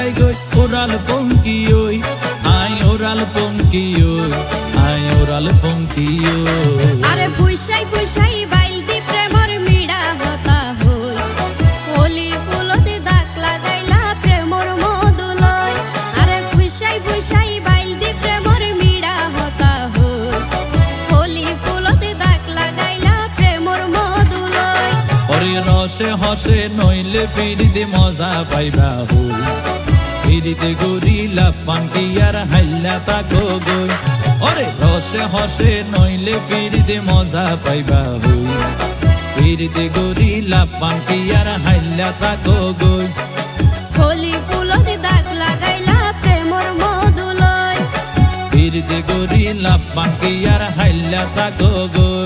যায় গই ওরাল পঙ্কি ওই আই ওরাল পঙ্কি ওই আই ওরাল পঙ্কি ওই আরে ফুইসাই ফুইসাই বাইল দি প্রেমর মিড়া হতা হই হোলি ফুলতে দাগ লাগাইলা প্রেমর মধুলয় আরে ফুইসাই ফুইসাই বাইল দি প্রেমর মিড়া হতা হই হোলি ফুলতে দাগ লাগাইলা প্রেমর মধুলয় ওরে রসে হসে নইলে ফিরিতে মজা পাইবা হই ফিরিতে গরিলা পান্টি আর হাইলা তাকো গই ওরে রসে হসে নইলে ফিরিতে মজা পাইবা হই ফিরিতে গরিলা পান্টি আর হাইলা তাকো গই হোলি ফুলতে দাগ লাগাইলা প্রেমর মধুলয় ফিরিতে গরিলা পান্টি আর হাইলা তাকো গই